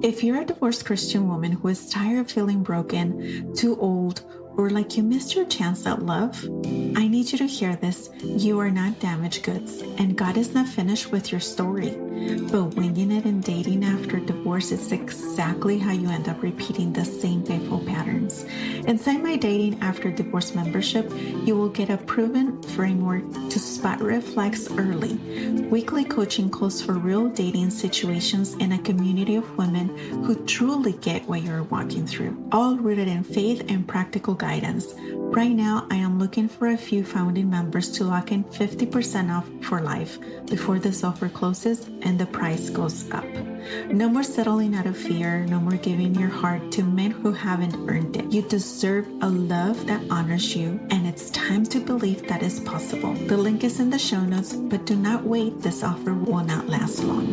If you're a divorced Christian woman who is tired of feeling broken, too old, or like you missed your chance at love, I need you to hear this. You are not damaged goods, and God is not finished with your story. But winging it and dating after divorce is exactly how you end up repeating the same painful patterns. Inside my Dating After Divorce membership, you will get a proven framework to spot red flags early, weekly coaching calls for real dating situations, and a community of women who truly get what you're walking through, all rooted in faith and practical guidance. Right now, I am looking for a few founding members to lock in 50% off for life before this offer closes and the price goes up. No more settling out of fear, no more giving your heart to men who haven't earned it. You deserve a love that honors you, and it's time to believe that is possible. The link is in the show notes, but do not wait. This offer will not last long.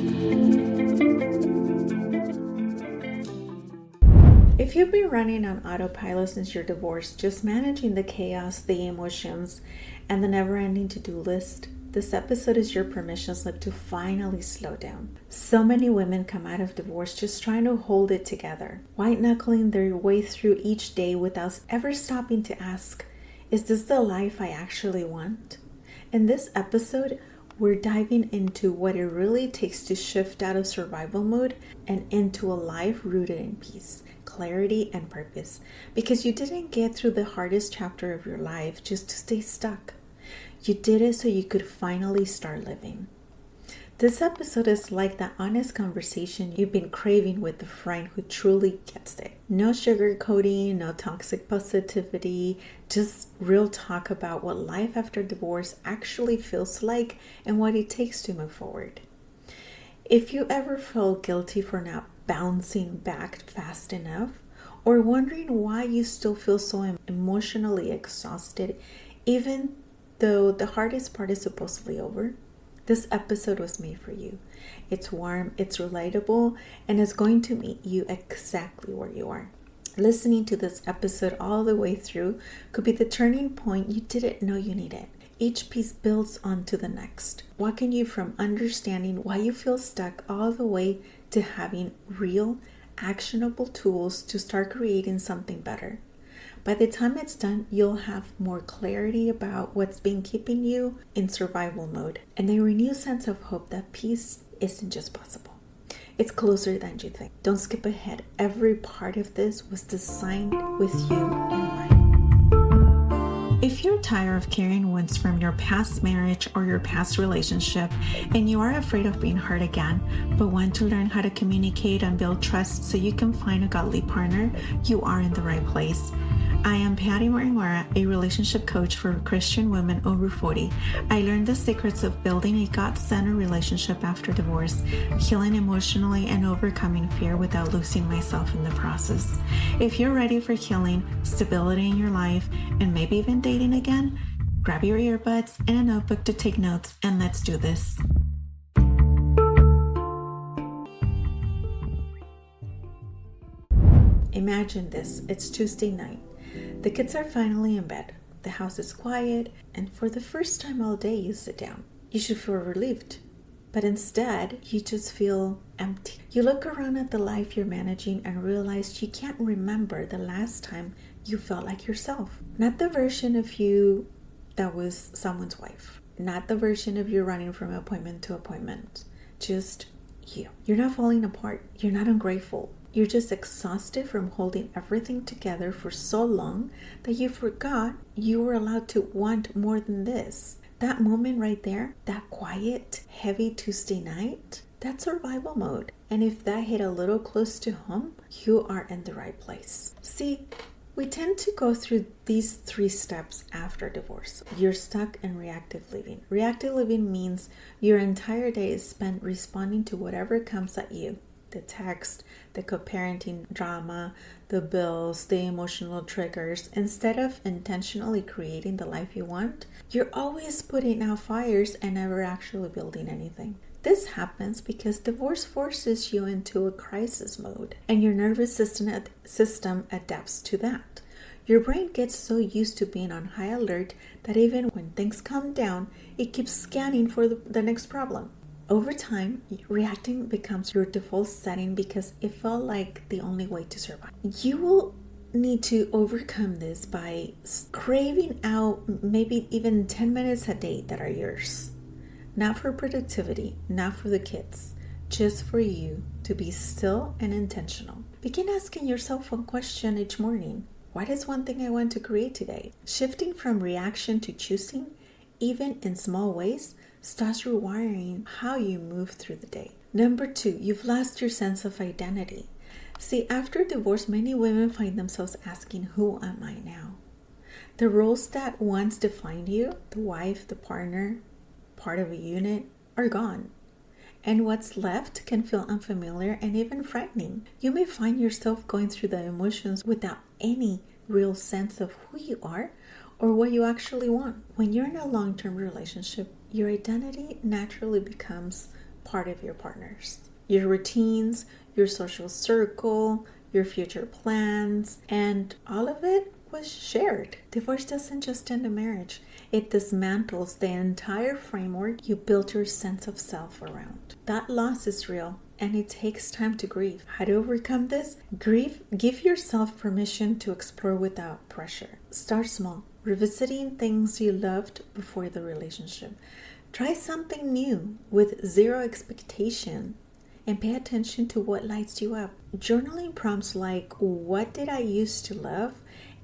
If you've been running on autopilot since your divorce, just managing the chaos, the emotions, and the never-ending to-do list, this episode is your permission slip to finally slow down. So many women come out of divorce just trying to hold it together, white-knuckling their way through each day without ever stopping to ask, is this the life I actually want? In this episode, we're diving into what it really takes to shift out of survival mode and into a life rooted in peace, clarity, and purpose. Because you didn't get through the hardest chapter of your life just to stay stuck. You did it so you could finally start living. This episode is like that honest conversation you've been craving with a friend who truly gets it. No sugarcoating, no toxic positivity, just real talk about what life after divorce actually feels like and what it takes to move forward. If you ever feel guilty for not bouncing back fast enough, or wondering why you still feel so emotionally exhausted, even though the hardest part is supposedly over, this episode was made for you. It's warm, it's relatable, and it's going to meet you exactly where you are. Listening to this episode all the way through could be the turning point you didn't know you needed. Each piece builds onto the next, walking you from understanding why you feel stuck all the way to having real, actionable tools to start creating something better. By the time it's done, you'll have more clarity about what's been keeping you in survival mode and a renewed sense of hope that peace isn't just possible. It's closer than you think. Don't skip ahead. Every part of this was designed with you in mind. If you're tired of carrying wounds from your past marriage or your past relationship, and you are afraid of being hurt again, but want to learn how to communicate and build trust so you can find a godly partner, you are in the right place. I am Patty Morimura, a relationship coach for Christian women over 40. I learned the secrets of building a God-centered relationship after divorce, healing emotionally, and overcoming fear without losing myself in the process. If you're ready for healing, stability in your life, and maybe even dating again, grab your earbuds and a notebook to take notes, and let's do this. Imagine this. It's Tuesday night. The kids are finally in bed. The house is quiet, and for the first time all day you sit down. You should feel relieved, but instead you just feel empty. You look around at the life you're managing and realize you can't remember the last time you felt like yourself. Not the version of you that was someone's wife. Not the version of you running from appointment to appointment. Just you. You're not falling apart. You're not ungrateful. You're just exhausted from holding everything together for so long that you forgot you were allowed to want more than this. That moment right there, that quiet, heavy Tuesday night, that's survival mode. And if that hit a little close to home, you are in the right place. See, we tend to go through these 3 steps after divorce. You're stuck in reactive living. Reactive living means your entire day is spent responding to whatever comes at you. The text, the co-parenting drama, the bills, the emotional triggers. Instead of intentionally creating the life you want, you're always putting out fires and never actually building anything. This happens because divorce forces you into a crisis mode, and your nervous system adapts to that. Your brain gets so used to being on high alert that even when things calm down, it keeps scanning for the next problem. Over time, reacting becomes your default setting because it felt like the only way to survive. You will need to overcome this by craving out maybe even 10 minutes a day that are yours. Not for productivity, not for the kids, just for you to be still and intentional. Begin asking yourself one question each morning. What is one thing I want to create today? Shifting from reaction to choosing, even in small ways, starts rewiring how you move through the day. Number 2, you've lost your sense of identity. See, after divorce, many women find themselves asking, who am I now? The roles that once defined you, the wife, the partner, part of a unit, are gone. And what's left can feel unfamiliar and even frightening. You may find yourself going through the emotions without any real sense of who you are or what you actually want. When you're in a long-term relationship, your identity naturally becomes part of your partner's. Your routines, your social circle, your future plans, and all of it was shared. Divorce doesn't just end a marriage. It dismantles the entire framework you built your sense of self around. That loss is real, and it takes time to grieve. How to overcome this? Give yourself permission to explore without pressure. Start small, revisiting things you loved before the relationship. Try something new with zero expectation and pay attention to what lights you up. Journaling prompts like, what did I used to love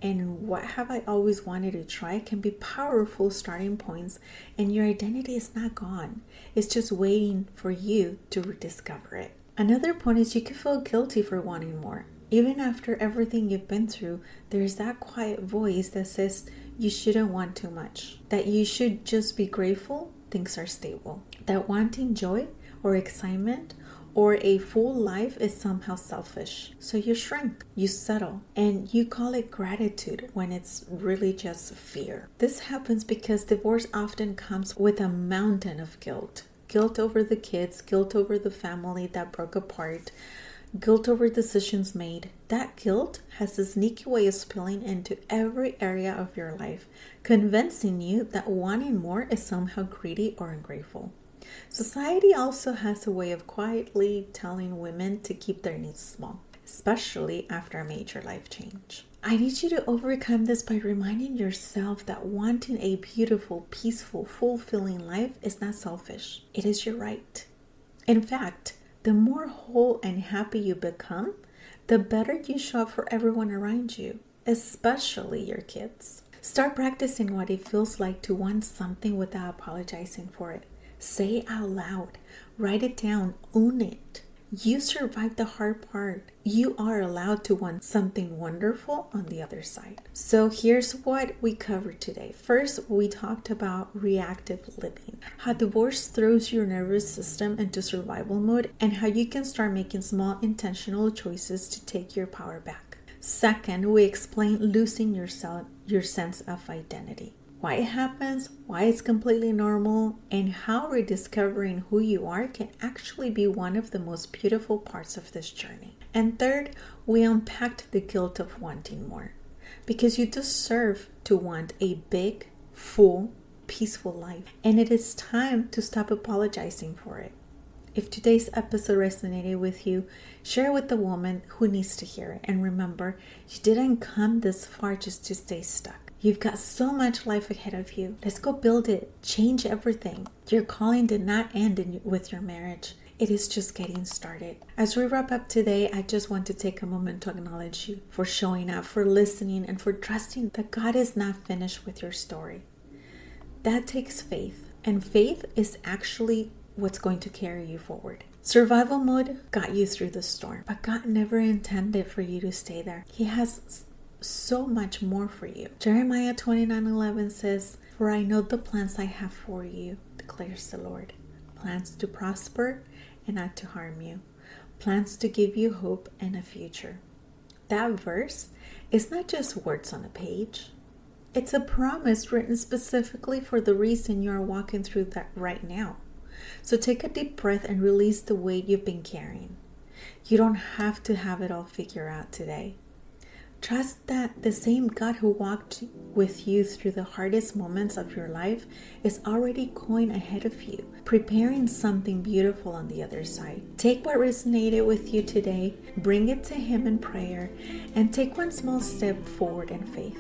and what have I always wanted to try can be powerful starting points, and your identity is not gone. It's just waiting for you to rediscover it. Another point is you can feel guilty for wanting more. Even after everything you've been through, there's that quiet voice that says you shouldn't want too much, that you should just be grateful things are stable, that wanting joy or excitement or a full life is somehow selfish. So you shrink, you settle, and you call it gratitude when it's really just fear. This happens because divorce often comes with a mountain of guilt. Guilt over the kids, guilt over the family that broke apart, guilt over decisions made. That guilt has a sneaky way of spilling into every area of your life, convincing you that wanting more is somehow greedy or ungrateful. Society also has a way of quietly telling women to keep their needs small, especially after a major life change. I need you to overcome this by reminding yourself that wanting a beautiful, peaceful, fulfilling life is not selfish. It is your right. In fact, the more whole and happy you become, the better you show up for everyone around you, especially your kids. Start practicing what it feels like to want something without apologizing for it. Say it out loud. Write it down. Own it. You survived the hard part. You are allowed to want something wonderful on the other side. So here's what we covered today. First, we talked about reactive living, how divorce throws your nervous system into survival mode, and how you can start making small intentional choices to take your power back. Second, we explained losing your sense of identity. Why it happens, why it's completely normal, and how rediscovering who you are can actually be one of the most beautiful parts of this journey. And third, we unpacked the guilt of wanting more, because you deserve to want a big, full, peaceful life, and it is time to stop apologizing for it. If today's episode resonated with you, share it with the woman who needs to hear it. And remember, you didn't come this far just to stay stuck. You've got so much life ahead of you. Let's go build it. Change everything. Your calling did not end with your marriage. It is just getting started. As we wrap up today, I just want to take a moment to acknowledge you for showing up, for listening, and for trusting that God is not finished with your story. That takes faith. And faith is actually what's going to carry you forward. Survival mode got you through the storm, but God never intended for you to stay there. He has so much more for you. Jeremiah 29:11 says, "For I know the plans I have for you, declares the Lord. Plans to prosper and not to harm you. Plans to give you hope and a future." That verse is not just words on a page. It's a promise written specifically for the reason you are walking through that right now. So take a deep breath and release the weight you've been carrying. You don't have to have it all figured out today. Trust that the same God who walked with you through the hardest moments of your life is already going ahead of you, preparing something beautiful on the other side. Take what resonated with you today, bring it to Him in prayer, and take one small step forward in faith.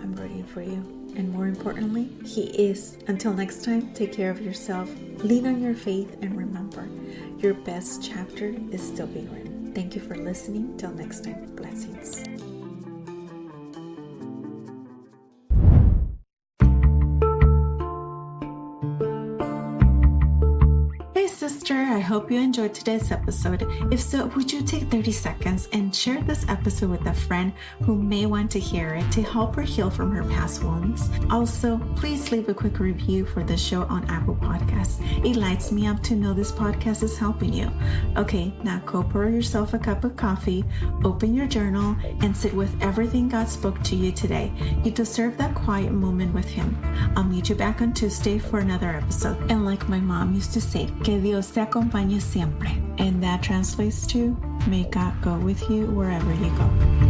I'm rooting for you. And more importantly, He is. Until next time, take care of yourself, lean on your faith, and remember, your best chapter is still being written. Thank you for listening. Till next time, blessings. Sister, I hope you enjoyed today's episode. If so, would you take 30 seconds and share this episode with a friend who may want to hear it to help her heal from her past wounds? Also, please leave a quick review for the show on Apple Podcasts. It lights me up to know this podcast is helping you. Okay, now go pour yourself a cup of coffee, open your journal, and sit with everything God spoke to you today. You deserve that quiet moment with Him. I'll meet you back on Tuesday for another episode. And like my mom used to say, que Dios te acompañe siempre. And that translates to, may God go with you wherever you go.